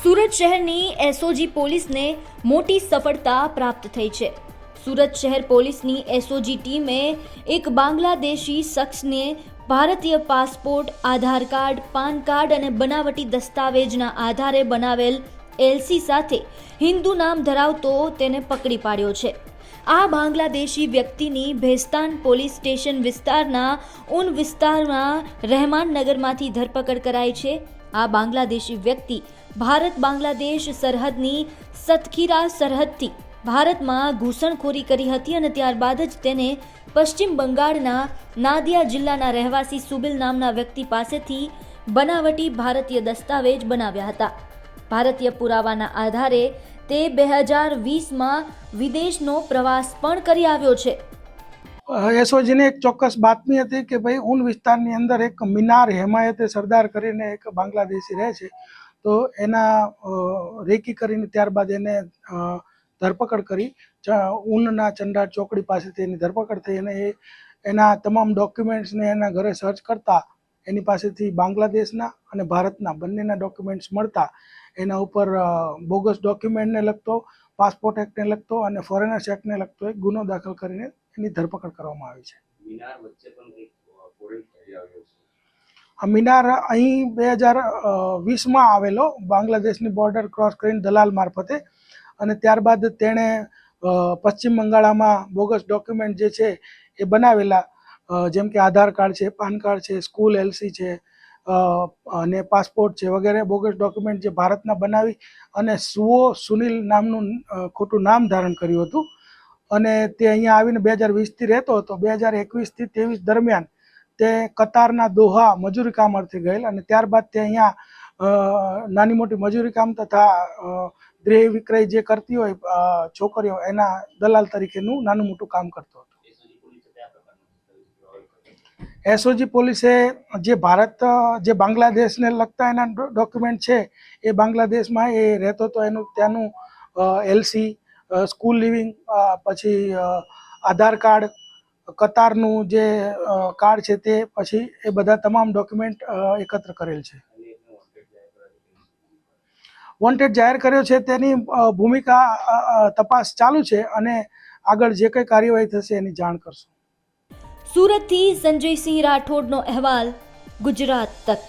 સુરત શહેરની એસઓજી પોલીસને મોટી સફળતા પ્રાપ્ત થઈ છે। સુરત શહેર પોલીસની એસઓજી ટીમે એક બાંગ્લાદેશી શખ્સને ભારતીય પાસપોર્ટ, આધાર કાર્ડ, પાન કાર્ડ અને બનાવટી દસ્તાવેજના આધારે બનાવેલ એલસી સાથે હિન્દુ નામ ધરાવતો તેને પકડી પાડ્યો છે। આ બાંગ્લાદેશી વ્યક્તિની ભેસ્તાન પોલીસ સ્ટેશન વિસ્તારના ઉન વિસ્તારમાં રહેમાનનગરમાંથી ધરપકડ કરાઈ છે। આ બાંગ્લાદેશી વ્યક્તિ ભારત બાંગ્લાદેશ સરહદની સતખીરા સરહદથી ભારતમાં ઘૂસણખોરી કરી હતી અને ત્યારબાદ જ તેને પશ્ચિમ બંગાળના નાદિયા જિલ્લાના રહેવાસી સુબિલ નામના વ્યક્તિ પાસેથી બનાવટી ભારતીય દસ્તાવેજ બનાવ્યા હતા। ભારતીય પુરાવાના આધારે તે 2020માં વિદેશનો પ્રવાસ પણ કરી આવ્યો છે। એસઓજીને એક ચોક્કસ બાતમી હતી કે ભાઈ ઉન વિસ્તારની અંદર એક મિનાર હેમાયતે સરદાર કરીને એક બાંગ્લાદેશી રહે છે, તો એના રેકી કરીને ત્યારબાદ એને ધરપકડ કરી। ઉનના ચંડાળ ચોકડી પાસેથી એની ધરપકડ થઈ અને એના તમામ ડોક્યુમેન્ટ્સને એના ઘરે સર્ચ કરતા એની પાસેથી બાંગ્લાદેશના અને ભારતના બંનેના ડોક્યુમેન્ટ્સ મળતા એના ઉપર બોગસ ડોક્યુમેન્ટને લગતો, પાસપોર્ટ એક્ટને લગતો અને ફોરેનર્સ એક્ટને લગતો એક ગુનો દાખલ કરીને એની ધરપકડ કરવામાં આવી છે। મિનાર અહીં 2020માં આવેલો, બાંગ્લાદેશની બોર્ડર ક્રોસ કરીને દલાલ મારફતે, અને ત્યારબાદ તેણે પશ્ચિમ બંગાળમાં બોગસ ડોક્યુમેન્ટ જે છે એ બનાવેલા, જેમ કે આધાર કાર્ડ છે, પાન કાર્ડ છે, સ્કૂલ એલસી છે અને પાસપોર્ટ છે વગેરે બોગસ ડોક્યુમેન્ટ જે ભારતના બનાવી અને સુનિલ નામનું ખોટું નામ ધારણ કર્યું હતું અને તે અહીંયા આવીને 2020થી રહેતો હતો। 2021થી 23 દરમિયાન તે કતારના દોહા મજૂરી કામ અર્થે ગયેલ અને ત્યારબાદ તે અહીંયા નાની મોટી મજૂરી કામ તથા દેહ વિક્રય જે કરતી હોય છોકરીઓ એના દલાલ તરીકેનું નાનું મોટું કામ કરતો હતો। એસઓજી પોલીસે જે બાંગ્લાદેશને લગતા એના ડોક્યુમેન્ટ છે એ બાંગ્લાદેશમાં એ રહેતો હતો એનું ત્યાંનું એલસી, સ્કૂલ લિવિંગ, પછી આધાર કાર્ડ, કતારનું જે કાર્ડ છે તે, પછી એ બધા તમામ ડોક્યુમેન્ટ એકત્ર કરેલ છે। વોન્ટેડ જાહેર કર્યો છે, તેની ભૂમિકા તપાસ ચાલુ છે અને આગળ જે કંઈ કાર્યવાહી થશે એની જાણ કરશું। સુરતથી સંજયસિંહ રાઠોડનો અહેવાલ, ગુજરાત તક।